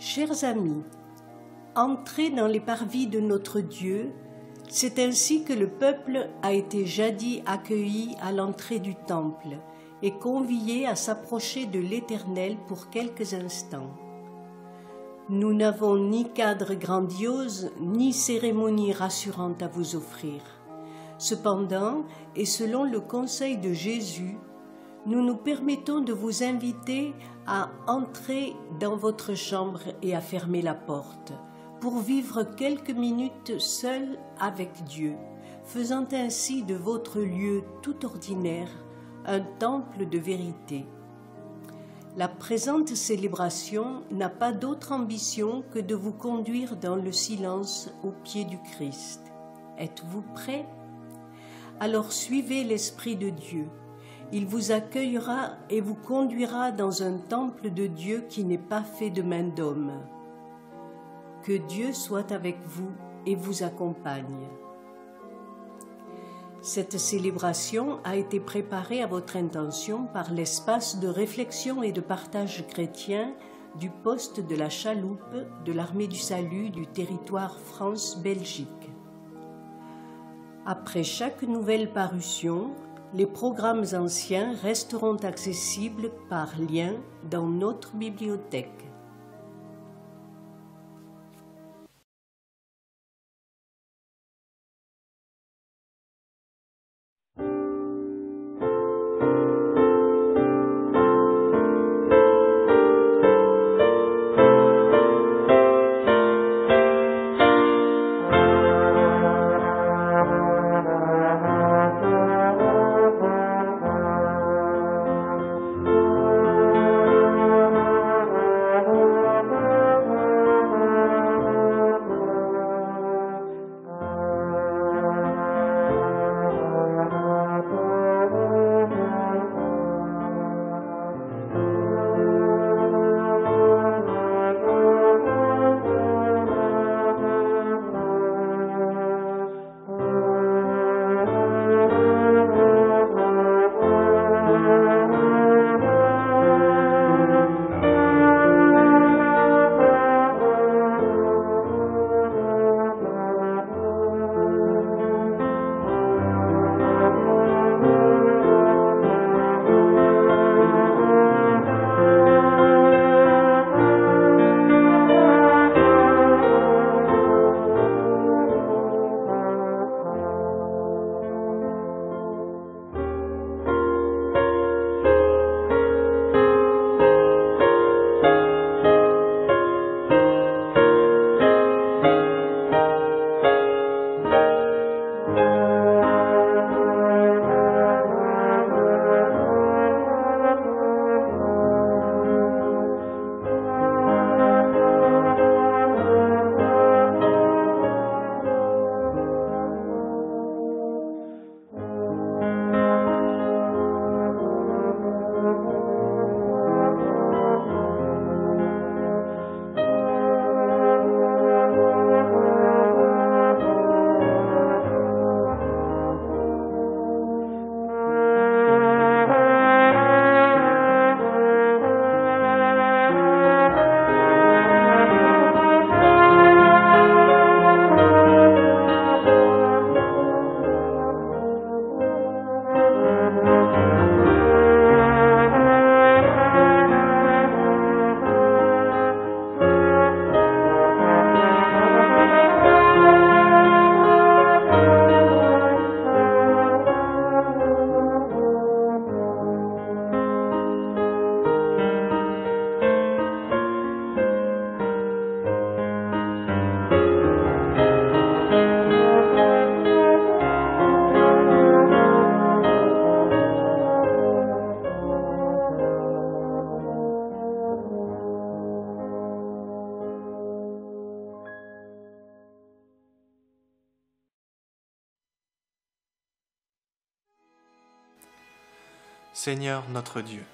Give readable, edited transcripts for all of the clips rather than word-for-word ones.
Chers amis, entrez dans les parvis de notre Dieu, c'est ainsi que le peuple a été jadis accueilli à l'entrée du temple et convié à s'approcher de l'Éternel pour quelques instants. Nous n'avons ni cadre grandiose, ni cérémonie rassurante à vous offrir. Cependant, et selon le conseil de Jésus, nous nous permettons de vous inviter à entrer dans votre chambre et à fermer la porte, pour vivre quelques minutes seuls avec Dieu, faisant ainsi de votre lieu tout ordinaire un temple de vérité. La présente célébration n'a pas d'autre ambition que de vous conduire dans le silence au pied du Christ. Êtes-vous prêts? Alors suivez l'Esprit de Dieu. Il vous accueillera et vous conduira dans un temple de Dieu qui n'est pas fait de main d'homme. Que Dieu soit avec vous et vous accompagne. Cette célébration a été préparée à votre intention par l'espace de réflexion et de partage chrétien du poste de la chaloupe de l'Armée du Salut du territoire France-Belgique. Après chaque nouvelle parution, les programmes anciens resteront accessibles par lien dans notre bibliothèque. Seigneur notre Dieu,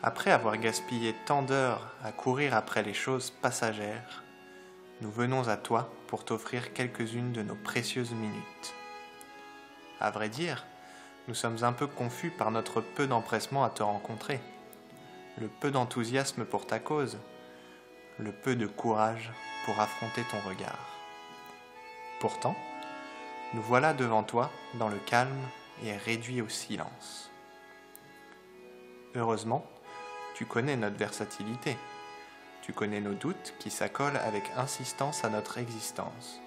après avoir gaspillé tant d'heures à courir après les choses passagères, nous venons à toi pour t'offrir quelques-unes de nos précieuses minutes. À vrai dire, nous sommes un peu confus par notre peu d'empressement à te rencontrer, le peu d'enthousiasme pour ta cause, le peu de courage pour affronter ton regard. Pourtant, nous voilà devant toi dans le calme et réduits au silence. Heureusement, tu connais notre versatilité. Tu connais nos doutes qui s'accolent avec insistance à notre existence.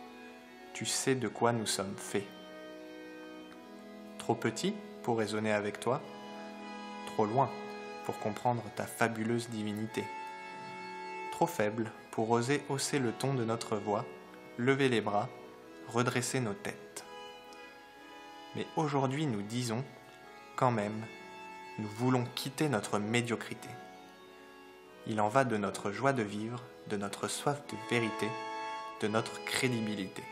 Tu sais de quoi nous sommes faits. Trop petit pour raisonner avec toi, trop loin pour comprendre ta fabuleuse divinité. Trop faible pour oser hausser le ton de notre voix, lever les bras, redresser nos têtes. Mais aujourd'hui nous disons, quand même, nous voulons quitter notre médiocrité. Il en va de notre joie de vivre, de notre soif de vérité, de notre crédibilité.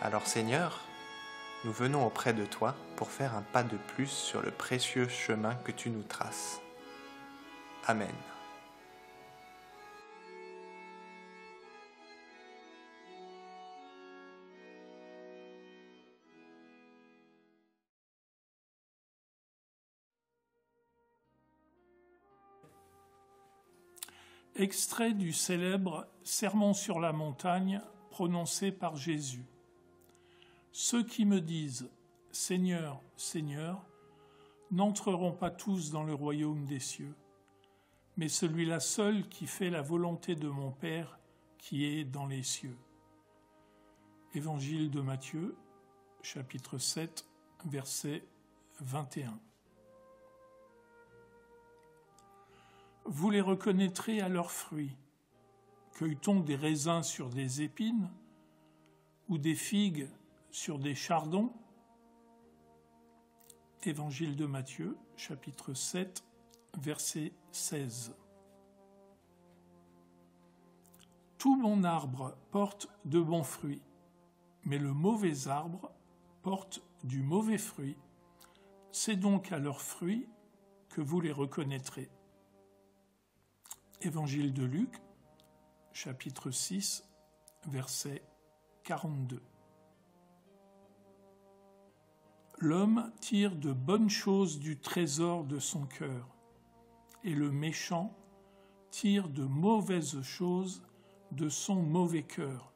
Alors Seigneur, nous venons auprès de toi pour faire un pas de plus sur le précieux chemin que tu nous traces. Amen. Extrait du célèbre Sermon sur la montagne prononcé par Jésus. Ceux qui me disent « Seigneur, Seigneur » n'entreront pas tous dans le royaume des cieux, mais celui-là seul qui fait la volonté de mon Père qui est dans les cieux. Évangile de Matthieu, chapitre 7, verset 21. Vous les reconnaîtrez à leurs fruits. Cueille-t-on des raisins sur des épines ou des figues sur des chardons? Évangile de Matthieu, chapitre 7, verset 16. Tout bon arbre porte de bons fruits, mais le mauvais arbre porte du mauvais fruit. C'est donc à leurs fruits que vous les reconnaîtrez. Évangile de Luc, chapitre 6, verset 42. L'homme tire de bonnes choses du trésor de son cœur, et le méchant tire de mauvaises choses de son mauvais cœur,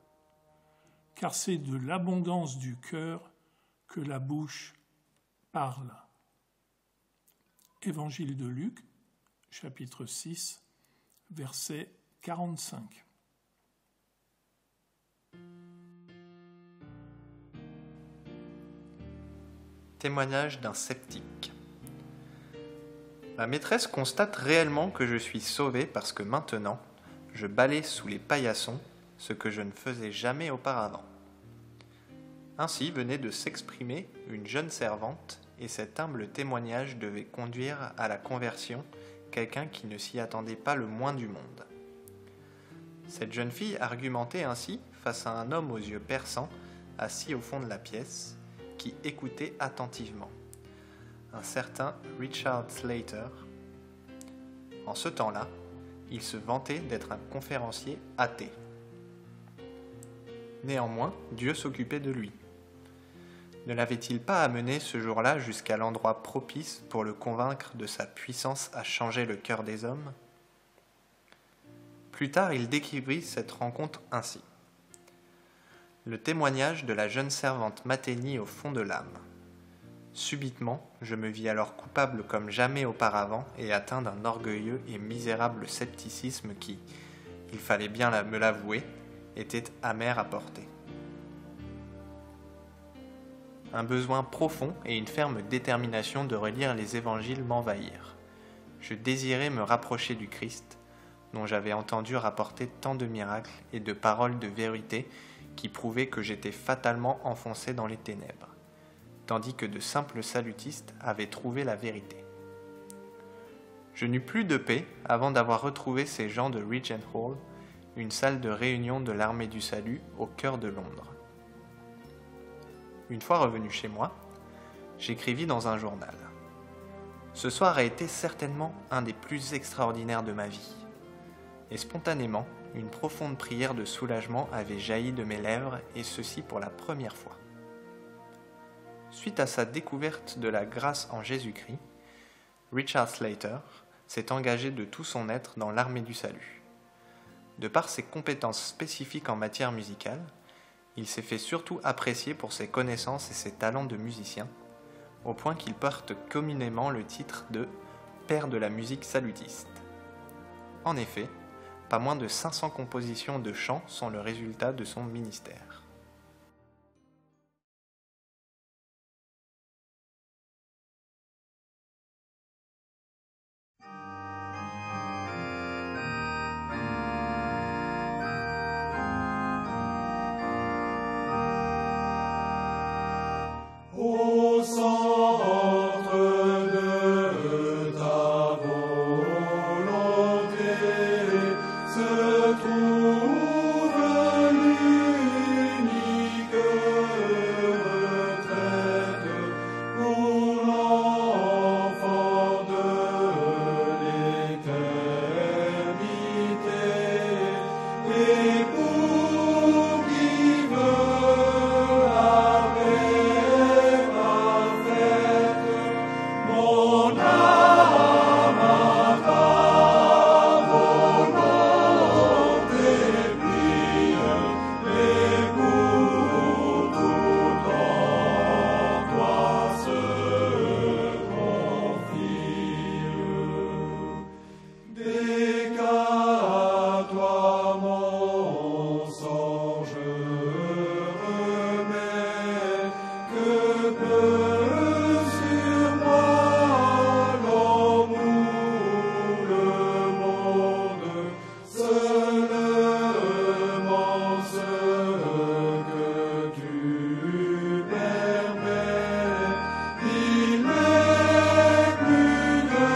car c'est de l'abondance du cœur que la bouche parle. Évangile de Luc, chapitre 6, verset 45. Témoignage d'un sceptique. Ma maîtresse constate réellement que je suis sauvé parce que maintenant, je balaie sous les paillassons ce que je ne faisais jamais auparavant. Ainsi venait de s'exprimer une jeune servante et cet humble témoignage devait conduire à la conversion quelqu'un qui ne s'y attendait pas le moins du monde. Cette jeune fille argumentait ainsi face à un homme aux yeux perçants, assis au fond de la pièce, qui écoutait attentivement, un certain Richard Slater. En ce temps-là, il se vantait d'être un conférencier athée. Néanmoins, Dieu s'occupait de lui. Ne l'avait-il pas amené ce jour-là jusqu'à l'endroit propice pour le convaincre de sa puissance à changer le cœur des hommes? Plus tard, il décrivit cette rencontre ainsi. Le témoignage de la jeune servante m'atteignit au fond de l'âme. Subitement, je me vis alors coupable comme jamais auparavant et atteint d'un orgueilleux et misérable scepticisme qui, il fallait bien me l'avouer, était amer à porter. Un besoin profond et une ferme détermination de relire les évangiles m'envahirent. Je désirais me rapprocher du Christ, dont j'avais entendu rapporter tant de miracles et de paroles de vérité qui prouvaient que j'étais fatalement enfoncé dans les ténèbres, tandis que de simples salutistes avaient trouvé la vérité. Je n'eus plus de paix avant d'avoir retrouvé ces gens de Regent Hall, une salle de réunion de l'armée du salut au cœur de Londres. Une fois revenu chez moi, j'écrivis dans un journal. Ce soir a été certainement un des plus extraordinaires de ma vie. Et spontanément, une profonde prière de soulagement avait jailli de mes lèvres, et ceci pour la première fois. Suite à sa découverte de la grâce en Jésus-Christ, Richard Slater s'est engagé de tout son être dans l'armée du salut. De par ses compétences spécifiques en matière musicale, il s'est fait surtout apprécier pour ses connaissances et ses talents de musicien, au point qu'il porte communément le titre de « père de la musique salutiste ». En effet, pas moins de 500 compositions de chants sont le résultat de son ministère. Au centre de ta volonté se trouve l'unique retraite pour l'enfant de l'éternité et pour qui veut la paix parfaite. Mon âme à ta volonté plie, et pour tout en toi se confie. Dès qu'à toi mon sang je remets, que peut sur moi l'homme ou le monde, seulement ce que tu permets. Il n'est plus de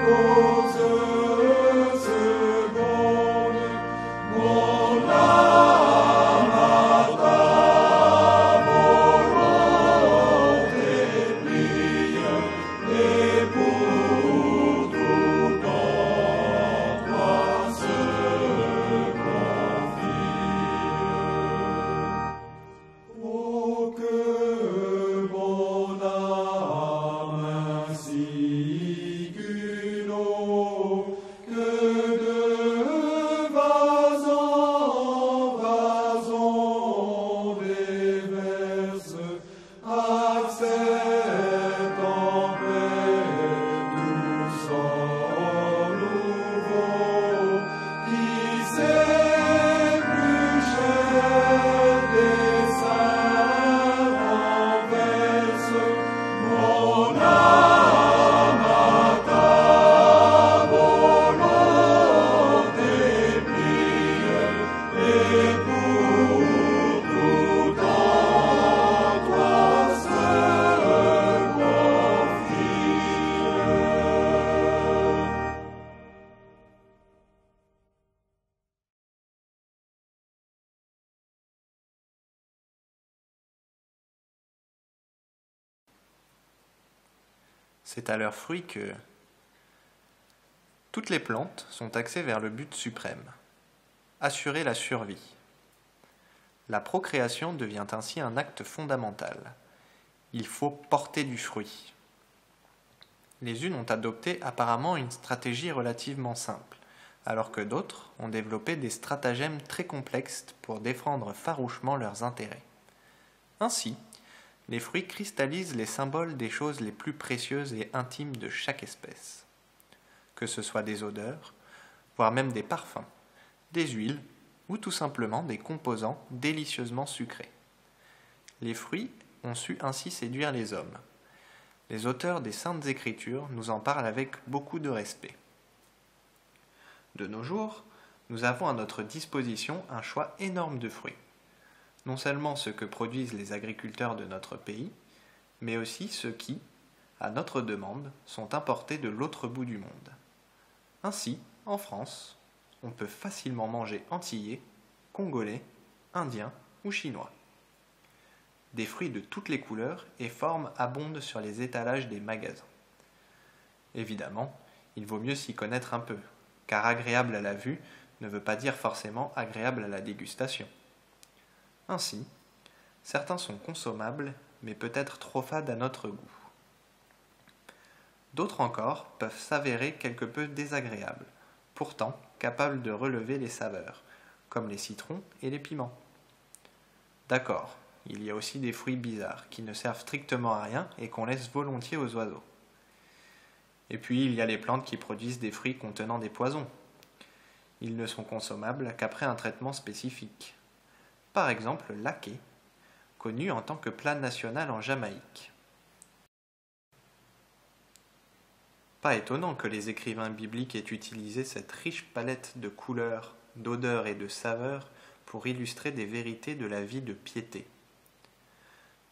cause seconde, mon âme à ta volonté plie, et pour tout en toi se confie. Oh, que mon âme ainsi qu'une eau, que de vase en vase on déverse, accepte en paix tout sort nouveau, qui s'est plus cher des saints renverse. Mon âme à ta volonté plie, et pour tout en toi se confie. C'est à leurs fruits que toutes les plantes sont axées vers le but suprême, assurer la survie. La procréation devient ainsi un acte fondamental. Il faut porter du fruit. Les unes ont adopté apparemment une stratégie relativement simple, alors que d'autres ont développé des stratagèmes très complexes pour défendre farouchement leurs intérêts. Ainsi, les fruits cristallisent les symboles des choses les plus précieuses et intimes de chaque espèce, que ce soit des odeurs, voire même des parfums, des huiles ou tout simplement des composants délicieusement sucrés. Les fruits ont su ainsi séduire les hommes. Les auteurs des Saintes Écritures nous en parlent avec beaucoup de respect. De nos jours, nous avons à notre disposition un choix énorme de fruits. Non seulement ceux que produisent les agriculteurs de notre pays, mais aussi ceux qui, à notre demande, sont importés de l'autre bout du monde. Ainsi, en France, on peut facilement manger antillais, congolais, indien ou chinois. Des fruits de toutes les couleurs et formes abondent sur les étalages des magasins. Évidemment, il vaut mieux s'y connaître un peu, car agréable à la vue ne veut pas dire forcément agréable à la dégustation. Ainsi, certains sont consommables, mais peut-être trop fades à notre goût. D'autres encore peuvent s'avérer quelque peu désagréables, pourtant capables de relever les saveurs, comme les citrons et les piments. D'accord, il y a aussi des fruits bizarres qui ne servent strictement à rien et qu'on laisse volontiers aux oiseaux. Et puis il y a les plantes qui produisent des fruits contenant des poisons. Ils ne sont consommables qu'après un traitement spécifique. Par exemple l'aké, connu en tant que plat national en Jamaïque. Pas étonnant que les écrivains bibliques aient utilisé cette riche palette de couleurs, d'odeurs et de saveurs pour illustrer des vérités de la vie de piété.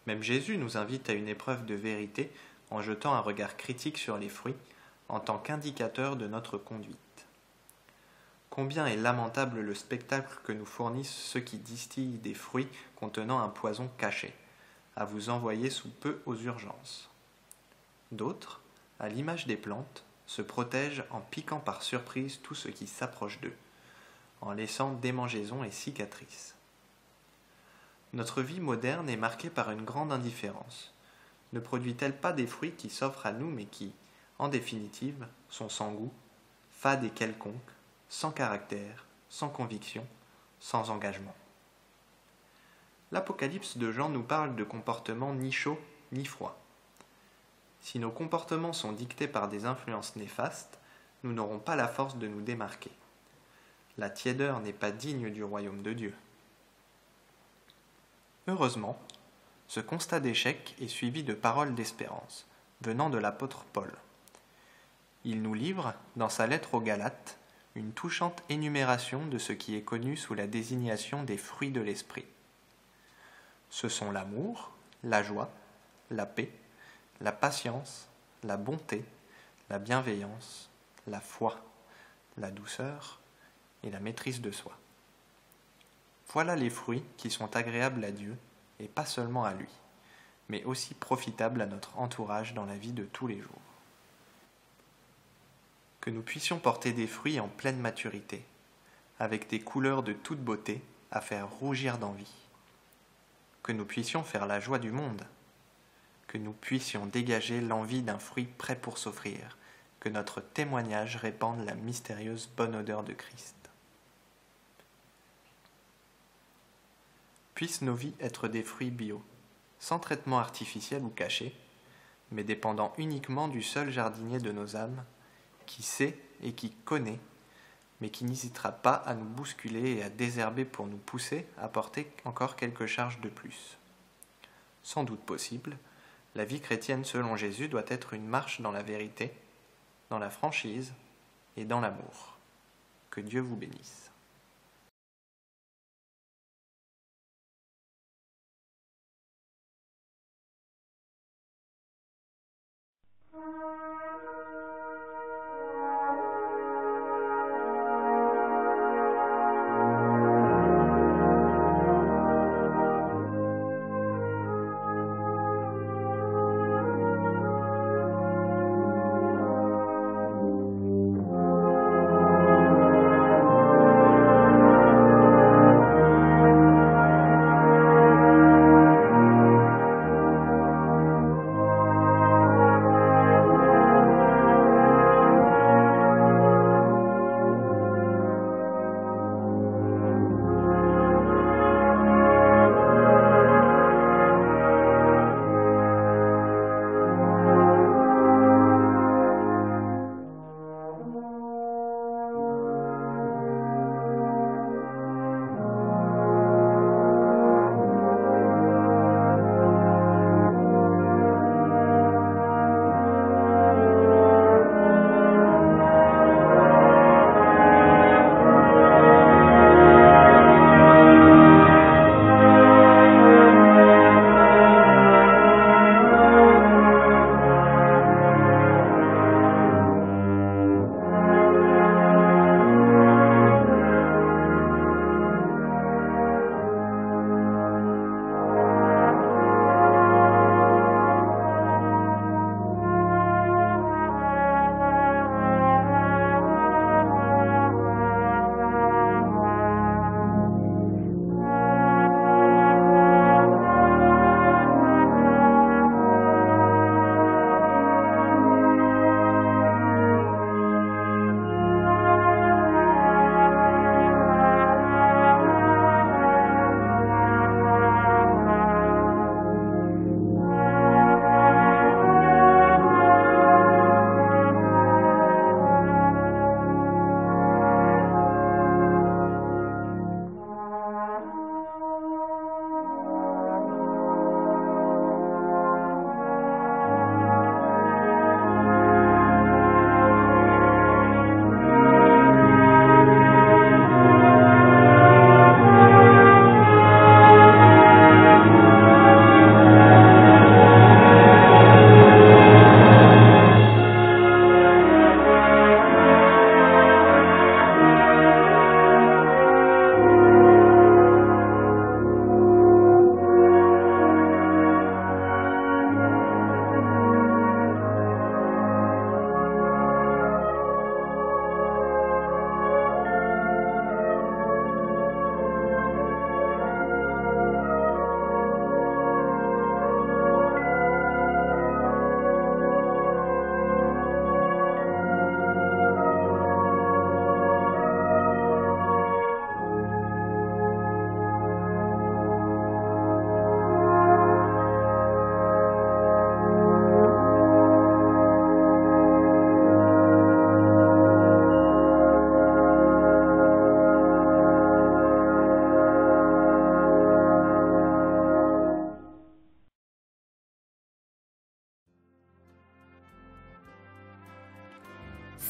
Même Jésus nous invite à une épreuve de vérité en jetant un regard critique sur les fruits en tant qu'indicateur de notre conduite. Combien est lamentable le spectacle que nous fournissent ceux qui distillent des fruits contenant un poison caché, à vous envoyer sous peu aux urgences. D'autres, à l'image des plantes, se protègent en piquant par surprise tout ce qui s'approche d'eux, en laissant démangeaisons et cicatrices. Notre vie moderne est marquée par une grande indifférence. Ne produit-elle pas des fruits qui s'offrent à nous mais qui, en définitive, sont sans goût, fades et quelconques, sans caractère, sans conviction, sans engagement? L'Apocalypse de Jean nous parle de comportements ni chauds ni froids. Si nos comportements sont dictés par des influences néfastes, nous n'aurons pas la force de nous démarquer. La tiédeur n'est pas digne du royaume de Dieu. Heureusement, ce constat d'échec est suivi de paroles d'espérance, venant de l'apôtre Paul. Il nous livre, dans sa lettre aux Galates, une touchante énumération de ce qui est connu sous la désignation des fruits de l'esprit. Ce sont l'amour, la joie, la paix, la patience, la bonté, la bienveillance, la foi, la douceur et la maîtrise de soi. Voilà les fruits qui sont agréables à Dieu, et pas seulement à lui, mais aussi profitables à notre entourage dans la vie de tous les jours. Que nous puissions porter des fruits en pleine maturité, avec des couleurs de toute beauté à faire rougir d'envie. Que nous puissions faire la joie du monde, que nous puissions dégager l'envie d'un fruit prêt pour s'offrir, que notre témoignage répande la mystérieuse bonne odeur de Christ. Puissent nos vies être des fruits bio, sans traitement artificiel ou caché, mais dépendant uniquement du seul jardinier de nos âmes, qui sait et qui connaît, mais qui n'hésitera pas à nous bousculer et à désherber pour nous pousser à porter encore quelques charges de plus. Sans doute possible, la vie chrétienne selon Jésus doit être une marche dans la vérité, dans la franchise et dans l'amour. Que Dieu vous bénisse.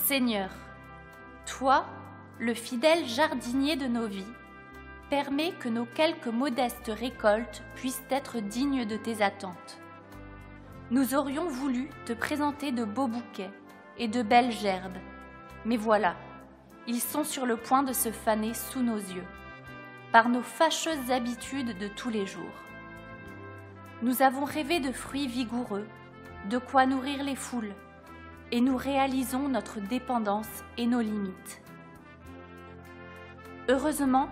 Seigneur, toi, le fidèle jardinier de nos vies, permets que nos quelques modestes récoltes puissent être dignes de tes attentes. Nous aurions voulu te présenter de beaux bouquets et de belles gerbes, mais voilà, ils sont sur le point de se faner sous nos yeux, par nos fâcheuses habitudes de tous les jours. Nous avons rêvé de fruits vigoureux, de quoi nourrir les foules, et nous réalisons notre dépendance et nos limites. Heureusement,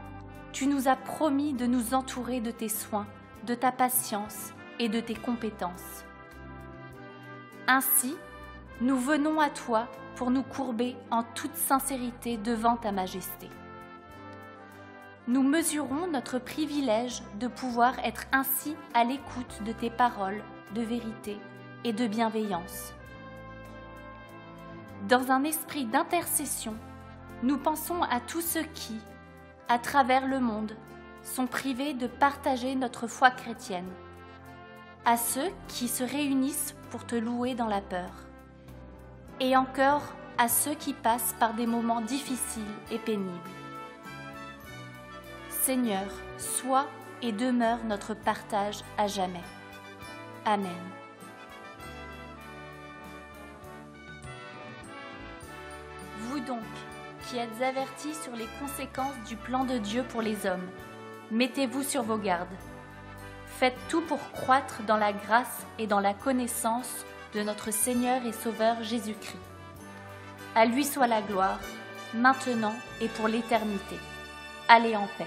tu nous as promis de nous entourer de tes soins, de ta patience et de tes compétences. Ainsi, nous venons à toi pour nous courber en toute sincérité devant ta majesté. Nous mesurons notre privilège de pouvoir être ainsi à l'écoute de tes paroles de vérité et de bienveillance. Dans un esprit d'intercession, nous pensons à tous ceux qui, à travers le monde, sont privés de partager notre foi chrétienne, à ceux qui se réunissent pour te louer dans la peur, et encore à ceux qui passent par des moments difficiles et pénibles. Seigneur, sois et demeure notre partage à jamais. Amen. Vous donc, qui êtes avertis sur les conséquences du plan de Dieu pour les hommes, mettez-vous sur vos gardes. Faites tout pour croître dans la grâce et dans la connaissance de notre Seigneur et Sauveur Jésus-Christ. À lui soit la gloire, maintenant et pour l'éternité. Allez en paix.